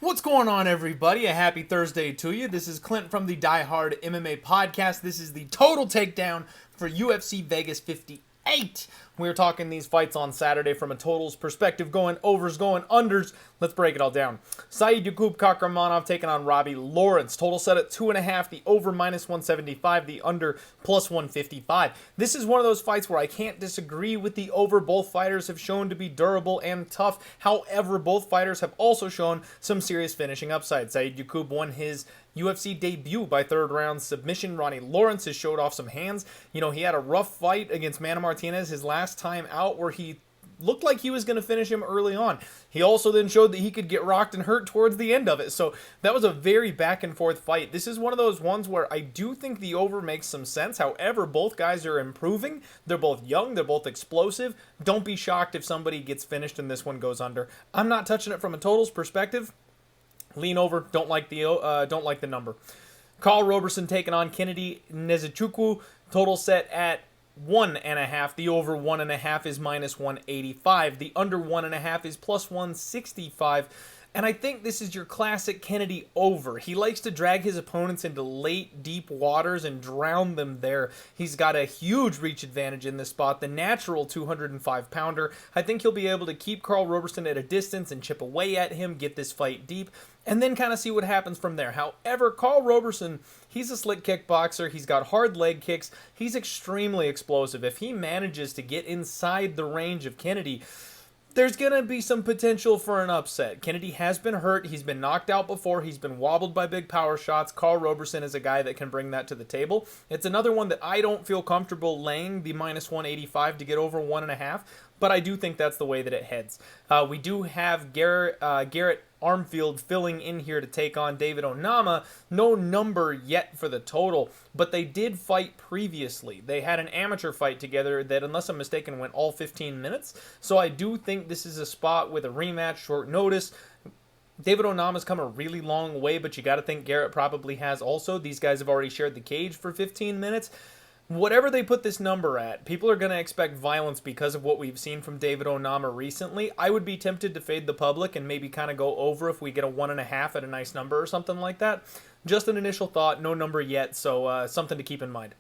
What's going on, everybody? A happy Thursday to you. This is Clint from the Die Hard MMA podcast. This is the total takedown for UFC Vegas 58. We're talking these fights on Saturday from a totals perspective, going overs, going unders. Let's break it all down. Saeed Yakub Kakramanov taking on Robbie Lawrence. Total set at 2.5. The over minus 175. The under plus 155. This is one of those fights where I can't disagree with the over. Both fighters have shown to be durable and tough. However, both fighters have also shown some serious finishing upside. Saeed Yakub won his UFC debut by third round submission. Ronnie Lawrence has showed off some hands. You know, he had a rough fight against Manny Martinez his last time out where he looked like he was going to finish him early on. He also then showed that he could get rocked and hurt towards the end of it. So that was a very back and forth fight. This is one of those ones where I do think the over makes some sense. However, both guys are improving. They're both young. They're both explosive. Don't be shocked if somebody gets finished and this one goes under. I'm not touching it from a totals perspective. Lean over. Don't like the number. Carl Roberson taking on Kennedy Nzechukwu. Total set at 1.5. The over 1.5 is minus 185. The under 1.5 is plus 165. And I think this is your classic Kennedy over. He likes to drag his opponents into late, deep waters and drown them there. He's got a huge reach advantage in this spot, the natural 205-pounder. I think he'll be able to keep Carl Roberson at a distance and chip away at him, get this fight deep, and then kind of see what happens from there. However, Carl Roberson, he's a slick kickboxer. He's got hard leg kicks. He's extremely explosive. If he manages to get inside the range of Kennedy, there's going to be some potential for an upset. Kennedy has been hurt. He's been knocked out before. He's been wobbled by big power shots. Carl Roberson is a guy that can bring that to the table. It's another one that I don't feel comfortable laying the minus 185 to get over 1.5, but I do think that's the way that it heads. We do have Garrett Armfield filling in here to take on David Onama. No number yet for the total, but they did fight previously. They had an amateur fight together that, unless I'm mistaken, went all 15 minutes. So I do think this is a spot with a rematch, short notice. David Onama's come a really long way, but you got to think Garrett probably has also. These guys have already shared the cage for 15 minutes. Whatever they put this number at, people are going to expect violence because of what we've seen from David Onama recently. I would be tempted to fade the public and maybe kind of go over if we get a 1.5 at a nice number or something like that. Just an initial thought, no number yet, so something to keep in mind.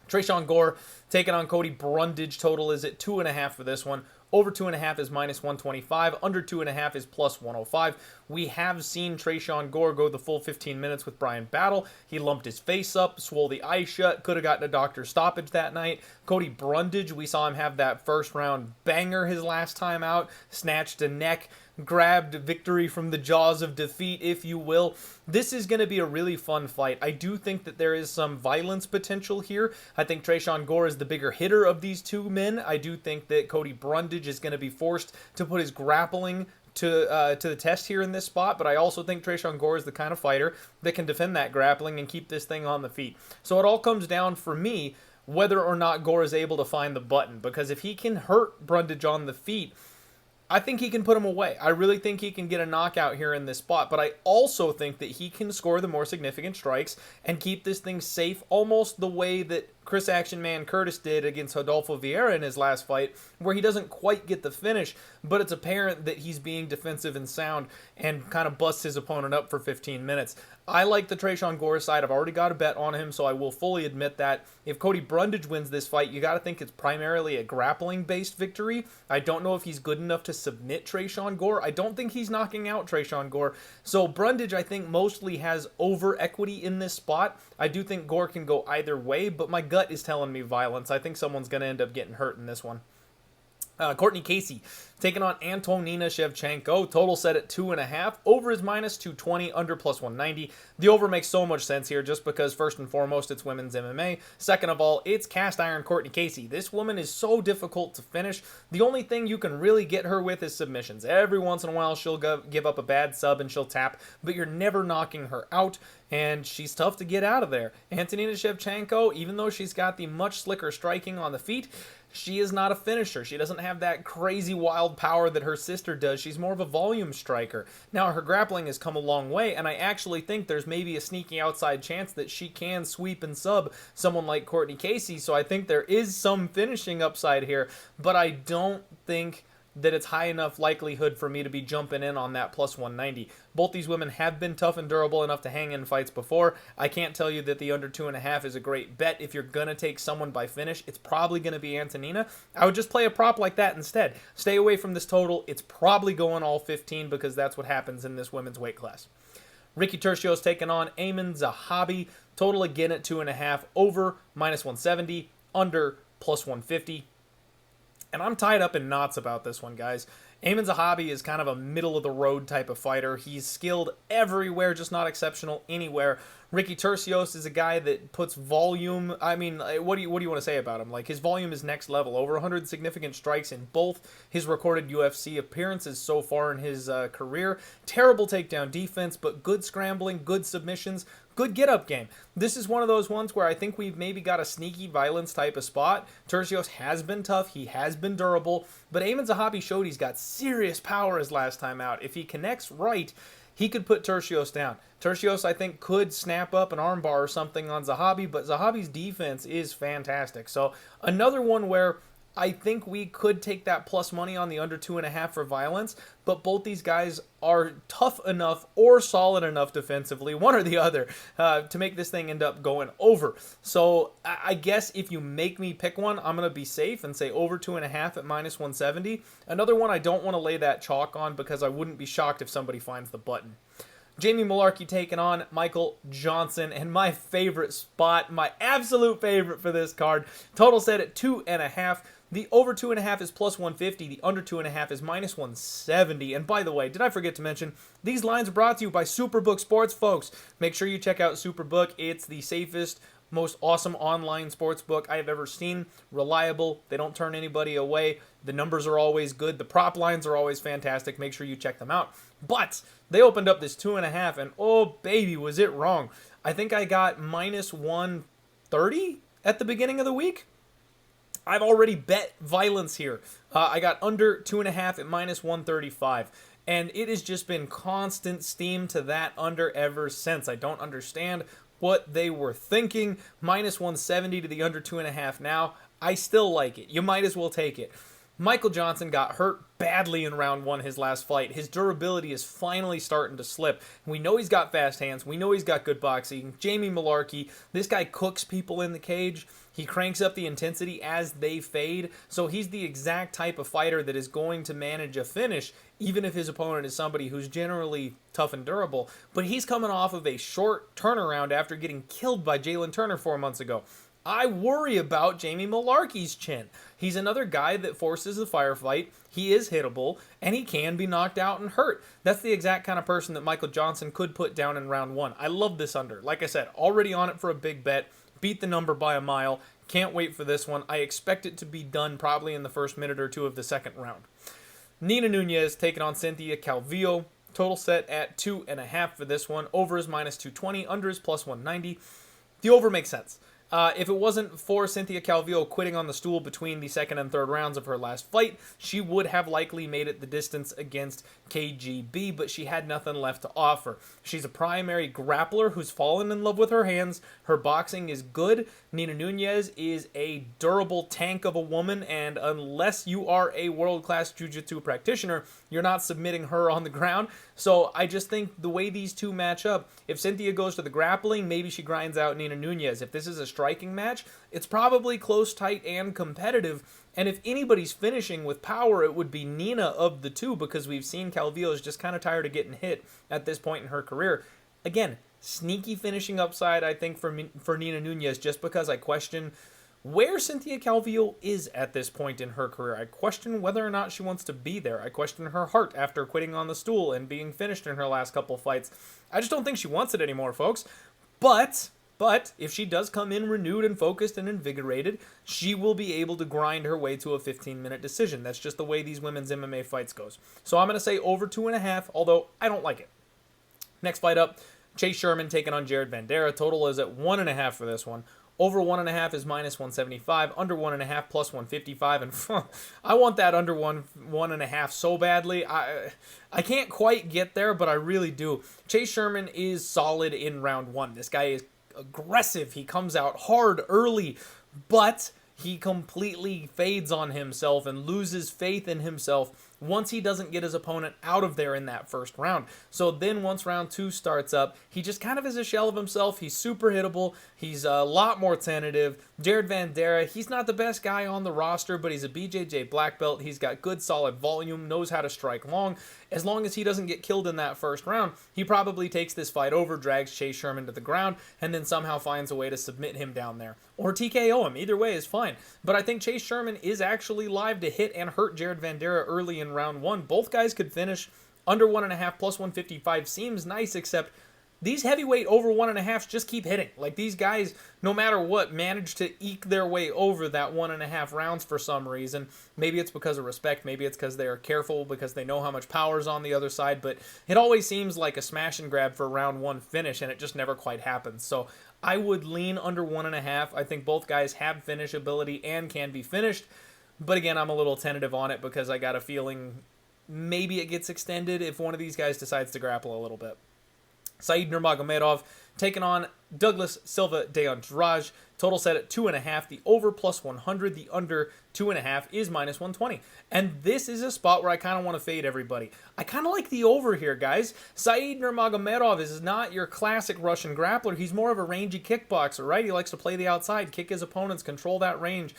Tresean Gore taking on Cody. Brundage. Total is at 2.5 for this one. Over 2.5 is minus 125. Under 2.5 is plus 105. We have seen Tresean Gore go the full 15 minutes with Brian Battle. He lumped his face up, swole the eye shut, could have gotten a doctor's stoppage that night. Cody Brundage, we saw him have that first round banger his last time out, snatched a neck, grabbed victory from the jaws of defeat, if you will. This is going to be a really fun fight. I do think that there is some violence potential here. I think Tresean Gore is the bigger hitter of these two men. I do think that Cody Brundage is going to be forced to put his grappling to the test here in this spot, but I also think Tresean Gore is the kind of fighter that can defend that grappling and keep this thing on the feet. So it all comes down, for me, whether or not Gore is able to find the button, because if he can hurt Brundage on the feet, I think he can put him away. I really think he can get a knockout here in this spot, but I also think that he can score the more significant strikes and keep this thing safe, almost the way that Chris Action Man Curtis did against Rodolfo Vieira in his last fight, where he doesn't quite get the finish, but it's apparent that he's being defensive and sound and kind of busts his opponent up for 15 minutes. I like the Tresean Gore side. I've already got a bet on him, so I will fully admit that. If Cody Brundage wins this fight, you got to think it's primarily a grappling-based victory. I don't know if he's good enough to submit Tresean Gore. I don't think he's knocking out Tresean Gore. So Brundage, I think, mostly has over equity in this spot. I do think Gore can go either way, but my gut is telling me violence. I think someone's going to end up getting hurt in this one. Courtney Casey taking on Antonina Shevchenko. Total set at 2.5. Over is minus 220. Under plus 190. The over makes so much sense here just because, first and foremost, it's women's MMA. Second of all, it's cast iron Courtney Casey. This woman is so difficult to finish. The only thing you can really get her with is submissions. Every once in a while, she'll give up a bad sub and she'll tap, but you're never knocking her out, and she's tough to get out of there. Antonina Shevchenko, even though she's got the much slicker striking on the feet, she is not a finisher. She doesn't have that crazy wild power that her sister does. She's more of a volume striker. Now, her grappling has come a long way, and I actually think there's maybe a sneaky outside chance that she can sweep and sub someone like Courtney Casey, so I think there is some finishing upside here, but I don't think that it's high enough likelihood for me to be jumping in on that plus 190. Both these women have been tough and durable enough to hang in fights before. I can't tell you that the under 2.5 is a great bet. If you're going to take someone by finish, it's probably going to be Antonina. I would just play a prop like that instead. Stay away from this total. It's probably going all 15 because that's what happens in this women's weight class. Ricky Tercios taking on Armen Zahabi. Total again at 2.5. Over minus 170. Under plus 150. And I'm tied up in knots about this one, guys. Armen Zahabi is kind of a middle-of-the-road type of fighter. He's skilled everywhere, just not exceptional anywhere. Ricky Tercios is a guy that puts volume. I mean, what do you want to say about him? Like, his volume is next level. Over 100 significant strikes in both his recorded UFC appearances so far in his career. Terrible takedown defense, but good scrambling, good submissions, good get-up game. This is one of those ones where I think we've maybe got a sneaky violence type of spot. Tercios has been tough. He has been durable. But Armen Zahabi showed he's got serious power his last time out. If he connects right, he could put Tercios down. Tercios, I think, could snap up an armbar or something on Zahabi, but Zahabi's defense is fantastic. So another one where I think we could take that plus money on the under 2.5 for violence, but both these guys are tough enough or solid enough defensively, one or the other, to make this thing end up going over. So I guess if you make me pick one, I'm going to be safe and say over 2.5 at minus 170. Another one I don't want to lay that chalk on because I wouldn't be shocked if somebody finds the button. Jamie Mullarkey taking on Michael Johnson, and my favorite spot, my absolute favorite for this card, total set at 2.5. The over 2.5 is plus 150. The under 2.5 is minus 170. And by the way, did I forget to mention, these lines are brought to you by Superbook Sports, folks. Make sure you check out Superbook. It's the safest, most awesome online sports book I have ever seen. Reliable. They don't turn anybody away. The numbers are always good. The prop lines are always fantastic. Make sure you check them out. But they opened up this 2.5, and oh, baby, was it wrong. I think I got minus 130 at the beginning of the week. I've already bet violence here. I got under 2.5 at minus 135. And it has just been constant steam to that under ever since. I don't understand what they were thinking. Minus 170 to the under 2.5 now. I still like it. You might as well take it. Michael Johnson got hurt badly in round one his last fight. His durability is finally starting to slip. We know he's got fast hands. We know he's got good boxing. Jamie Mullarkey, this guy cooks people in the cage. He cranks up the intensity as they fade. So he's the exact type of fighter that is going to manage a finish, even if his opponent is somebody who's generally tough and durable. But he's coming off of a short turnaround after getting killed by Jalen Turner 4 months ago. I worry about Jamie Mullarkey's chin. He's another guy that forces the firefight. He is hittable, and he can be knocked out and hurt. That's the exact kind of person that Michael Johnson could put down in round one. I love this under. Like I said, already on it for a big bet. Beat the number by a mile. Can't wait for this one. I expect it to be done probably in the first minute or two of the second round. Nina Nunes taking on Cynthia Calvillo. Total set at 2.5 for this one. Over is minus 220. Under is plus 190. The over makes sense. If it wasn't for Cynthia Calvillo quitting on the stool between the second and third rounds of her last fight, she would have likely made it the distance against KGB, but she had nothing left to offer. She's a primary grappler who's fallen in love with her hands. Her boxing is good. Nina Nunes is a durable tank of a woman, and unless you are a world-class jiu-jitsu practitioner, you're not submitting her on the ground. So I just think the way these two match up, if Cynthia goes to the grappling, maybe she grinds out Nina Nunes. If this is a striking match, it's probably close, tight, and competitive. And if anybody's finishing with power, it would be Nina of the two, because we've seen Calvillo is just kind of tired of getting hit at this point in her career. Again, sneaky finishing upside, I think, for Nina Nunes, just because I question where Cynthia Calvillo is at this point in her career. I question whether or not she wants to be there. I question her heart after quitting on the stool and being finished in her last couple fights. I just don't think she wants it anymore, folks. But if she does come in renewed and focused and invigorated, she will be able to grind her way to a 15-minute decision. That's just the way these women's MMA fights goes. So I'm going to say over 2.5, although I don't like it. Next fight up, Chase Sherman taking on Jared Vanderaa. Total is at 1.5 for this one. Over 1.5 is minus 175. Under 1.5 plus 155. And I want that under 1.5 so badly. I can't quite get there, but I really do. Chase Sherman is solid in round one. This guy is aggressive. He comes out hard early, but he completely fades on himself and loses faith in himself once he doesn't get his opponent out of there in that first round. So then once round 2 starts up, he just kind of is a shell of himself. He's super hittable. He's a lot more tentative. Jared Vanderaa, he's not the best guy on the roster, but he's a BJJ black belt. He's got good solid volume, knows how to strike long. As long as he doesn't get killed in that first round, he probably takes this fight over, drags Chase Sherman to the ground, and then somehow finds a way to submit him down there. Or TKO him. Either way is fine. But I think Chase Sherman is actually live to hit and hurt Jared Vanderaa early in round 1. Both guys could finish under 1.5 plus 155 seems nice, except these heavyweight over 1.5s just keep hitting. Like, these guys, no matter what, manage to eke their way over that 1.5 rounds for some reason. Maybe it's because of respect. Maybe it's because they're careful, because they know how much power's on the other side. But it always seems like a smash and grab for round 1 finish, and it just never quite happens. So I would lean under 1.5. I think both guys have finish ability and can be finished. But again, I'm a little tentative on it because I got a feeling maybe it gets extended if one of these guys decides to grapple a little bit. Said Nurmagomedov taking on Douglas Silva de Andrade. Total set at 2.5. The over plus 100. The under 2.5 is minus 120. And this is a spot where I kind of want to fade everybody. I kind of like the over here, guys. Said Nurmagomedov is not your classic Russian grappler. He's more of a rangy kickboxer, right? He likes to play the outside, kick his opponents, control that range.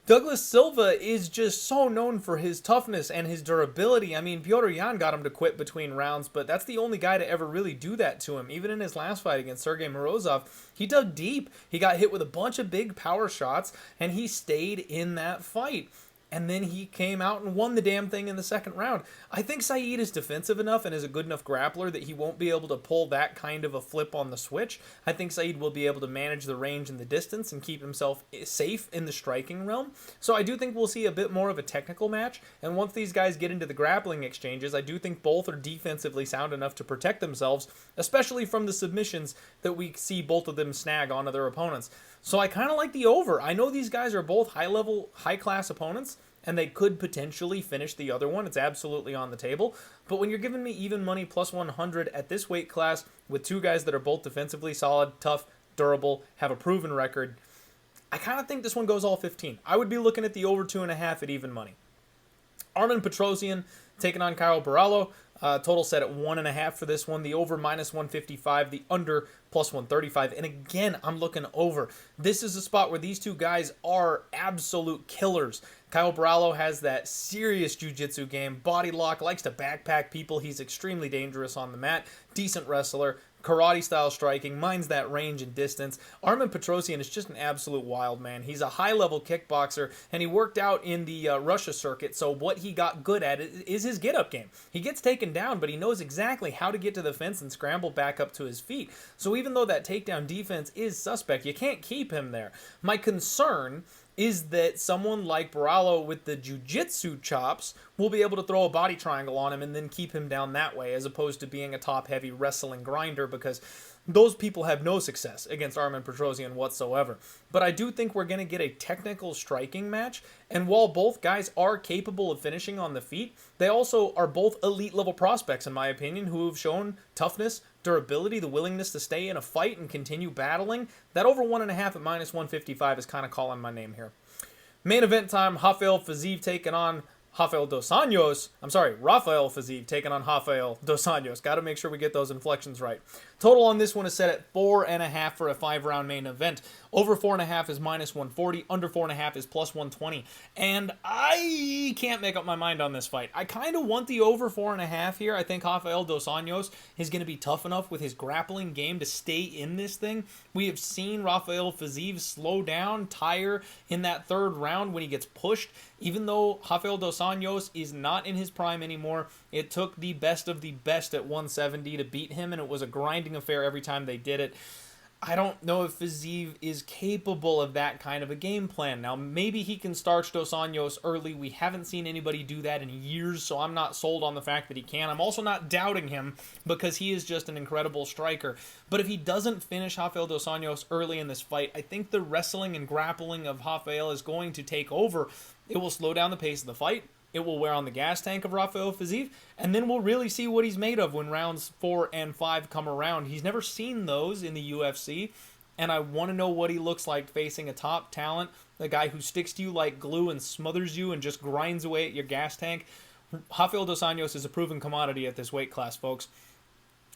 Douglas Silva is just so known for his toughness and his durability. I mean, Petrosyan got him to quit between rounds, but that's the only guy to ever really do that to him. Even in his last fight against Sergey Morozov, he dug deep. He got hit with a bunch of big power shots, and he stayed in that fight. And then he came out and won the damn thing in the second round. I think Said is defensive enough and is a good enough grappler that he won't be able to pull that kind of a flip on the switch. I think Said will be able to manage the range and the distance and keep himself safe in the striking realm. So I do think we'll see a bit more of a technical match. And once these guys get into the grappling exchanges, I do think both are defensively sound enough to protect themselves, especially from the submissions that we see both of them snag onto their opponents. So I kind of like the over. I know these guys are both high-level, high-class opponents, and they could potentially finish the other one. It's absolutely on the table. But when you're giving me even money plus 100 at this weight class with two guys that are both defensively solid, tough, durable, have a proven record, I kind of think this one goes all 15. I would be looking at the over 2.5 at even money. Armen Petrosyan taking on Caio Borralho. Total set at 1.5 for this one. The over minus 155. The under plus 135. And again, I'm looking over. This is a spot where these two guys are absolute killers. Caio Borralho has that serious jiu-jitsu game. Body lock, likes to backpack people. He's extremely dangerous on the mat. Decent wrestler. Karate-style striking, minds that range and distance. Armen Petrosyan is just an absolute wild man. He's a high-level kickboxer, and he worked out in the Russia circuit, so what he got good at is his get-up game. He gets taken down, but he knows exactly how to get to the fence and scramble back up to his feet. So even though that takedown defense is suspect, you can't keep him there. My concern is that someone like Borralho with the jiu-jitsu chops will be able to throw a body triangle on him and then keep him down that way, as opposed to being a top-heavy wrestling grinder, because those people have no success against Armen Petrosyan whatsoever. But I do think we're going to get a technical striking match, and while both guys are capable of finishing on the feet, they also are both elite-level prospects, in my opinion, who have shown toughness, durability, the willingness to stay in a fight and continue battling. That over 1.5 at minus 155 is kind of calling my name here. Main event time, Rafael Fiziev taking on Rafael dos Anjos. Rafael Fiziev taking on Rafael dos Anjos. Got to make sure we get those inflections right. Total on this one is set at 4.5 for a 5-round main event. Over 4.5 is minus 140. Under 4.5 is plus 120. And I can't make up my mind on this fight. I kind of want the over 4.5 here. I think Rafael dos Anjos is going to be tough enough with his grappling game to stay in this thing. We have seen Rafael Fiziev slow down, tire in that third round when he gets pushed. Even though Rafael dos Anjos is not in his prime anymore, it took the best of the best at 170 to beat him, and it was a grinding affair every time they did it. I don't know if Fiziev is capable of that kind of a game plan. Now, maybe he can starch dos Anjos early. We haven't seen anybody do that in years, so I'm not sold on the fact that he can. I'm also not doubting him because he is just an incredible striker. But if he doesn't finish Rafael dos Anjos early in this fight, I think the wrestling and grappling of Rafael is going to take over. It will slow down the pace of the fight. It will wear on the gas tank of Rafael Fiziev, and then we'll really see what he's made of when rounds 4 and 5 come around. He's never seen those in the UFC, and I want to know what he looks like facing a top talent, a guy who sticks to you like glue and smothers you and just grinds away at your gas tank. Rafael dos Anjos is a proven commodity at this weight class, folks.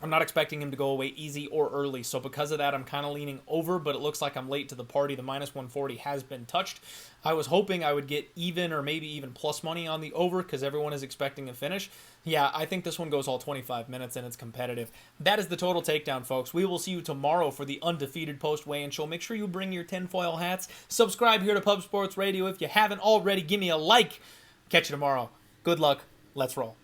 I'm not expecting him to go away easy or early, so because of that, I'm kind of leaning over, but it looks like I'm late to the party. The minus 140 has been touched. I was hoping I would get even or maybe even plus money on the over because everyone is expecting a finish. Yeah, I think this one goes all 25 minutes and it's competitive. That is the Total Takedown, folks. We will see you tomorrow for the undefeated post-weigh-in show. Make sure you bring your tinfoil hats. Subscribe here to Pub Sports Radio if you haven't already. Give me a like. Catch you tomorrow. Good luck. Let's roll.